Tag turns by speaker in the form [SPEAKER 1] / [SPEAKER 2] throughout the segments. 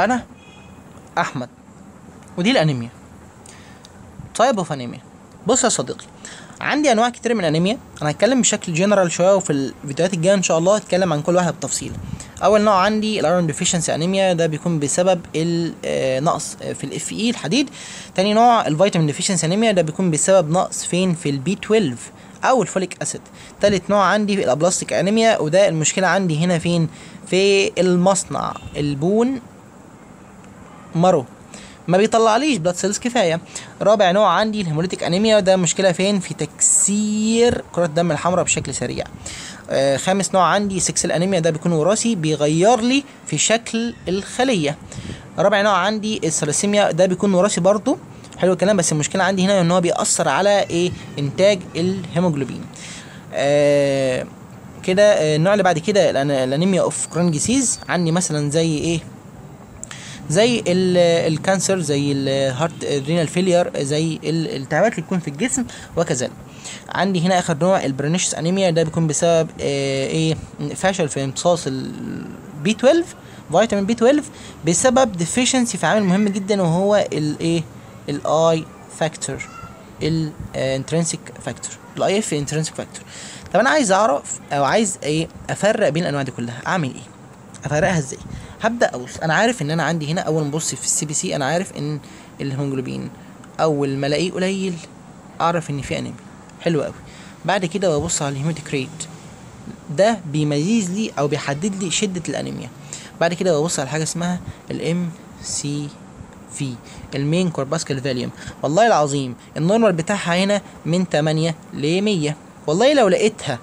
[SPEAKER 1] انا احمد، ودي الانيميا. طيب اوف انيميا. بص يا صديقي، عندي انواع كتير من الانيميا. انا هتكلم بشكل جنرال شويه، وفي الفيديوهات الجايه ان شاء الله هتكلم عن كل واحده بالتفصيل. اول نوع عندي الايرون ديفيشنسي انيميا، ده بيكون بسبب النقص في الاف اي الحديد. تاني نوع الفيتامين ديفيشنسي انيميا، ده بيكون بسبب نقص فين؟ في البي 12 او الفوليك اسيد. تالت نوع عندي الابلاستيك انيميا، وده المشكله عندي هنا فين؟ في المصنع البون مارو ما بيطلعليش بلاد سيلز كفايه. رابع نوع عندي الهيموليتيك انيميا، ده مشكله فين؟ في تكسير كرات الدم الحمراء بشكل سريع. خامس نوع عندي سكسل انيميا، ده بيكون وراثي، بيغير لي في شكل الخليه. رابع نوع عندي الثلاسيميا، ده بيكون وراثي برضو. حلو الكلام، بس المشكله عندي هنا ان هو بيأثر على ايه؟ انتاج الهيموجلوبين. كده النوع اللي بعد كده الانيميا اوف كرونيك ديسيز، عندي مثلا زي ايه؟ زي الكانسر، زي الهارت رينال فيلير، زي الالتهابات اللي بتكون في الجسم وكذلك. عندي هنا اخر نوع البرونيشس انيميا، ده بيكون بسبب ايه؟ فشل في امتصاص البي 12، فيتامين بي 12، بسبب ديفيشنسي في عامل مهم جدا، وهو الايه؟ الاي فاكتور، الانترنسيك فاكتور، الاي اف انترنسيك فاكتور. طب انا عايز اعرف او عايز ايه؟ افرق بين الانواع دي كلها. اعمل ايه؟ افرقها ازاي؟ هبدا ابص. انا عارف ان انا عندي هنا اول ما ابص في السي بي سي، انا عارف ان الهيموجلوبين اول ما الاقيه قليل اعرف ان في انيميا. حلو قوي. بعد كده ببص على الهيماتيك ريت، ده بيميز لي او بيحدد لي شده الانيميا. بعد كده ببص على حاجه اسمها الام سي في، المين كورباسكال فاليوم. والله العظيم النورمال بتاعها هنا من 8 ل 100. والله لو لقيتها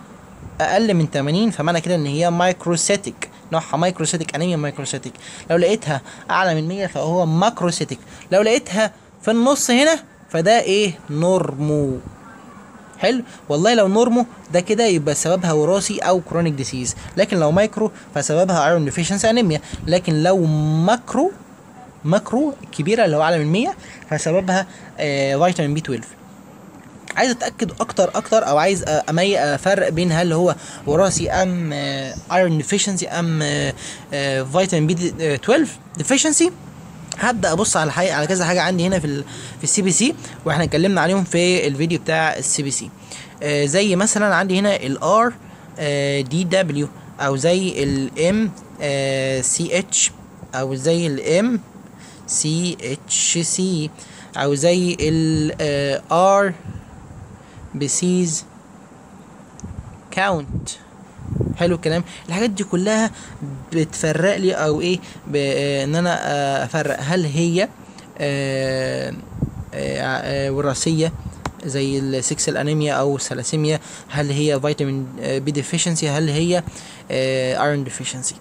[SPEAKER 1] اقل من 80 فمعنى كده ان هي مايكروسيتيك، نوعها مايكروسيتيك انيميا مايكروسيتيك. لو لقيتها اعلى من 100 فهو ماكروسيتيك. لو لقيتها في النص هنا فده ايه؟ نورمو. حلو. والله لو نورمو ده كده يبقى سببها وراثي او كرونيك ديسيز، لكن لو مايكرو فسببها ايرون ديفيشنسي انيميا. لكن لو ماكرو كبيره اللي هو اعلى من 100 فسببها فيتامين بي 12. عايز اتاكد اكتر او عايز افرق بين هل هو وراثي ام ايرون ديفيشنسي ام فيتامين بي 12 ديفيشنسي. هبدا ابص على كذا حاجه عندي هنا في السي بي سي، واحنا اتكلمنا عليهم في الفيديو بتاع السي بي سي. زي مثلا عندي هنا الار دي دبليو، او زي الام سي اتش، او زي الام سي اتش سي، او زي الار بسيز كاونت. حلو الكلام. الحاجات دي كلها بتفرق لي او ايه؟ ان انا افرق هل هي وراثيه زي السكسل انيميا او الثلاسيميا، هل هي فيتامين بي ديفيشنسي، هل هي ايرون ديفيشنسي.